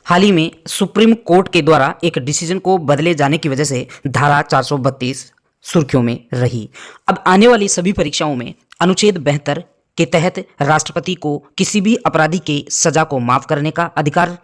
हाल ही में supreme court के द्वारा एक डिसीजन को बदले जाने की वजह से धारा 432 सुर्खियों में रही। अब आने वाली सभी परीक्षाओं में अनुच्छेद 72 के तहत राष्ट्रपति को किसी भी अपराधी के सजा को माफ करने का अधिकार,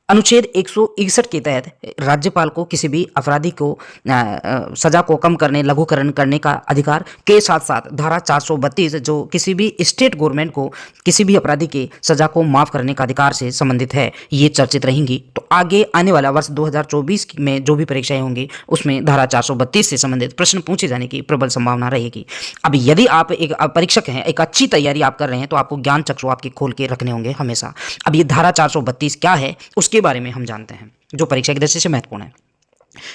अनुच्छेद 161 के तहत राज्यपाल को किसी भी अपराधी को सजा को कम करने, लघुकरण करने का अधिकार के साथ साथ धारा 432 जो किसी भी स्टेट गवर्नमेंट को किसी भी अपराधी के सजा को माफ करने का अधिकार से संबंधित है, ये चर्चित रहेंगी। तो आगे आने वाला वर्ष 2024 में जो भी परीक्षाएं होंगी उसमें धारा 432 से संबंधित प्रश्न पूछे जाने की प्रबल संभावना रहेगी। अब यदि आप एक परीक्षक हैं, एक अच्छी तैयारी आप कर रहे हैं, तो आपको ज्ञान चक्षु आपके खोल के रखने होंगे हमेशा। अब ये धारा 432 क्या है उसके बारे में हम जानते हैं, जो परीक्षा की दृष्टि से महत्वपूर्ण है।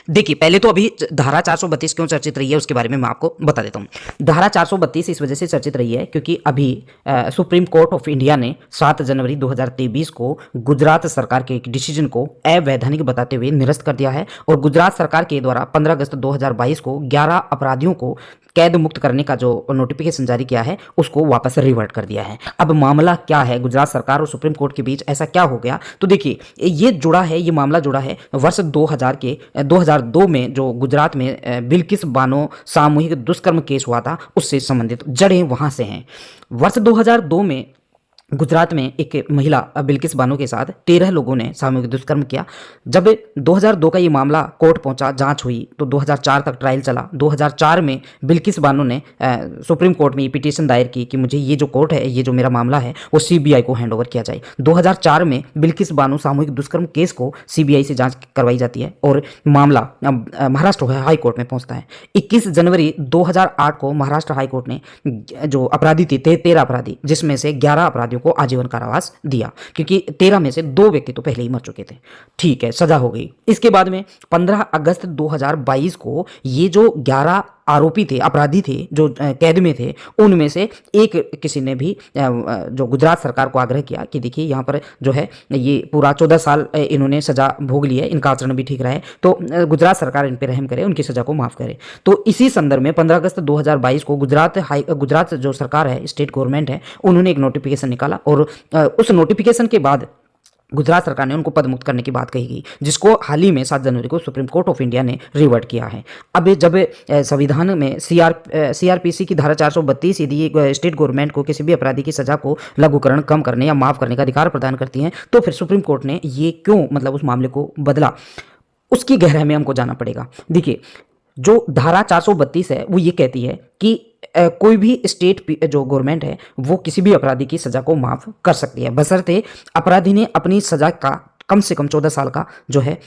देखिए, पहले तो अभी धारा 432 क्यों चर्चित रही है उसके बारे में मैं आपको बता देता हूं। धारा 432 इस वजह से चर्चित रही है क्योंकि अभी सुप्रीम कोर्ट ऑफ इंडिया ने 7 जनवरी 2023 को गुजरात सरकार के एक डिसीजन को अवैधानिक बताते हुए निरस्त कर दिया है और गुजरात सरकार के द्वारा 15 अगस्त 2022 को 11 अपराधियों को कैद मुक्त करने का जो नोटिफिकेशन जारी किया है उसको वापस रिवर्ट कर दिया है। अब मामला क्या है, गुजरात सरकार और सुप्रीम कोर्ट के बीच ऐसा क्या हो गया? तो देखिए, ये मामला जुड़ा है वर्ष 2002 में जो गुजरात में बिल्किस बानो सामूहिक दुष्कर्म केस हुआ था उससे संबंधित जड़ें वहां से हैं। वर्ष 2002 में गुजरात में एक महिला बिल्किस बानो के साथ 13 लोगों ने सामूहिक दुष्कर्म किया। जब 2002 का ये मामला कोर्ट पहुंचा, जांच हुई, तो 2004 तक ट्रायल चला। 2004 में बिल्किस बानो ने सुप्रीम कोर्ट में ये पिटीशन दायर की कि मुझे ये जो कोर्ट है, ये जो मेरा मामला है वो सीबीआई को हैंडओवर किया जाए। 2004 में बिल्किस बानो सामूहिक दुष्कर्म केस को सीबीआई से जाँच करवाई जाती है और मामला महाराष्ट्र हाई कोर्ट में पहुँचता है। 21 जनवरी 2008 को महाराष्ट्र हाई कोर्ट ने जो अपराधी थे 13 अपराधी, जिसमें से 11 अपराधियों को आजीवन कारावास दिया क्योंकि 13 में से 2 व्यक्ति तो पहले ही मर चुके थे। ठीक है, सजा हो गई। इसके बाद में 15 अगस्त 2022 को ये जो 11 आरोपी थे, अपराधी थे जो कैद में थे, उनमें से एक किसी ने भी जो गुजरात सरकार को आग्रह किया कि देखिए यहाँ पर जो है ये पूरा 14 साल इन्होंने सजा भोग ली है, इनका आचरण भी ठीक रहा है, तो गुजरात सरकार इन पर रहम करे, उनकी सजा को माफ करे। तो इसी संदर्भ में 15 अगस्त 2022 को गुजरात जो सरकार है, स्टेट गवर्नमेंट है, उन्होंने एक नोटिफिकेशन निकाला और उस नोटिफिकेशन के बाद गुजरात सरकार ने उनको पदमुक्त करने की बात कही गई, जिसको हाल ही में 7 जनवरी को सुप्रीम कोर्ट ऑफ इंडिया ने रिवर्ट किया है। अब जब संविधान में सीआरपीसी की धारा 432 यदि स्टेट गवर्नमेंट को किसी भी अपराधी की सजा को लघुकरण, कम करने या माफ करने का अधिकार प्रदान करती है, तो फिर सुप्रीम कोर्ट ने ये क्यों उस मामले को बदला, उसकी गहराई में हमको जाना पड़ेगा। देखिए, जो धारा 432 है वो ये कहती है कि कोई भी स्टेट जो गवर्नमेंट है वो किसी भी अपराधी की सजा को माफ कर सकती है, बशर्ते अपराधी ने अपनी सजा का कम से कम 14 साल का जो है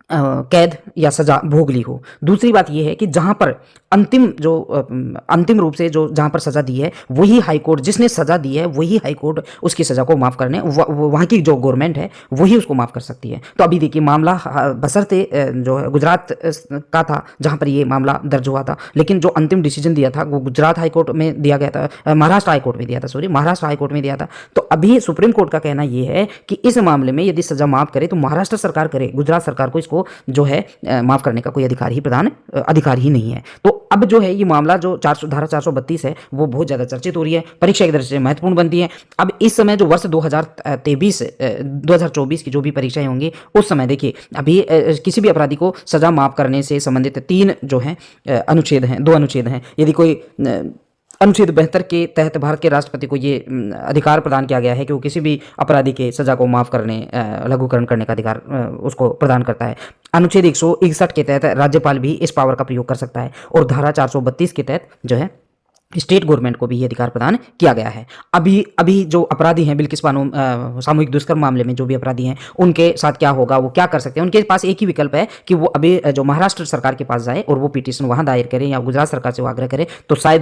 कैद या सजा भोग ली हो। दूसरी बात यह है कि जहां पर अंतिम रूप से जो जहां पर सजा दी है वही हाई कोर्ट, जिसने सजा दी है वही हाई कोर्ट उसकी सजा को माफ करने, वहां की जो गवर्नमेंट है वही उसको माफ कर सकती है। तो अभी देखिए, मामला बशर्ते जो है गुजरात का था जहां पर ये मामला दर्ज हुआ था, लेकिन जो अंतिम डिसीजन दिया था वो गुजरात हाई कोर्ट में दिया गया था, महाराष्ट्र हाई कोर्ट में दिया था। तो अभी सुप्रीम कोर्ट का कहना यह है कि इस मामले में यदि सजा माफ करे तो महाराष्ट्र सरकार करे, गुजरात सरकार को इसको जो है माफ करने का कोई अधिकार ही नहीं है। तो अब जो है ये मामला जो धारा 432 है वो बहुत ज़्यादा चर्चित हो रही है, परीक्षा की दृष्टि से महत्वपूर्ण बनती है। अब इस समय जो वर्ष 2024 की जो भी परीक्षाएं होंगी उस समय देखिए, अभी किसी भी अपराधी को सजा माफ करने से संबंधित 3 जो है अनुच्छेद हैं, 2 अनुच्छेद हैं। यदि कोई अनुच्छेद 72 के तहत भारत के राष्ट्रपति को ये अधिकार प्रदान किया गया है कि वो किसी भी अपराधी के सजा को माफ करने, लघुकरण करने का अधिकार उसको प्रदान करता है। अनुच्छेद 161 के तहत राज्यपाल भी इस पावर का प्रयोग कर सकता है और धारा 432 के तहत जो है स्टेट गवर्नमेंट को भी ये अधिकार प्रदान किया गया है। अभी जो अपराधी हैं बिल्किस बानो सामूहिक दुष्कर्म मामले में जो भी अपराधी हैं उनके साथ क्या होगा, वो क्या कर सकते हैं? उनके पास एक ही विकल्प है कि वो अभी जो महाराष्ट्र सरकार के पास जाए और वो पिटीशन वहां दायर करें या गुजरात सरकार से वो आग्रह करें, तो शायद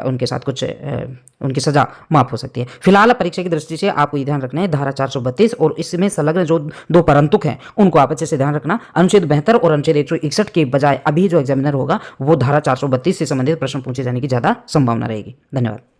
उनके साथ कुछ उनकी सजा माफ हो सकती है। फिलहाल परीक्षा की दृष्टि से आपको ये ध्यान रखना है धारा 432 और इसमें संलग्न जो 2 परंतुक हैं उनको आप अच्छे से ध्यान रखना। अनुच्छेद 72 और अनुच्छेद 161 के बजाय अभी जो एग्जामिनर होगा वो धारा 432 से संबंधित प्रश्न पूछे जाने की ज्यादा संभावना रहेगी। धन्यवाद।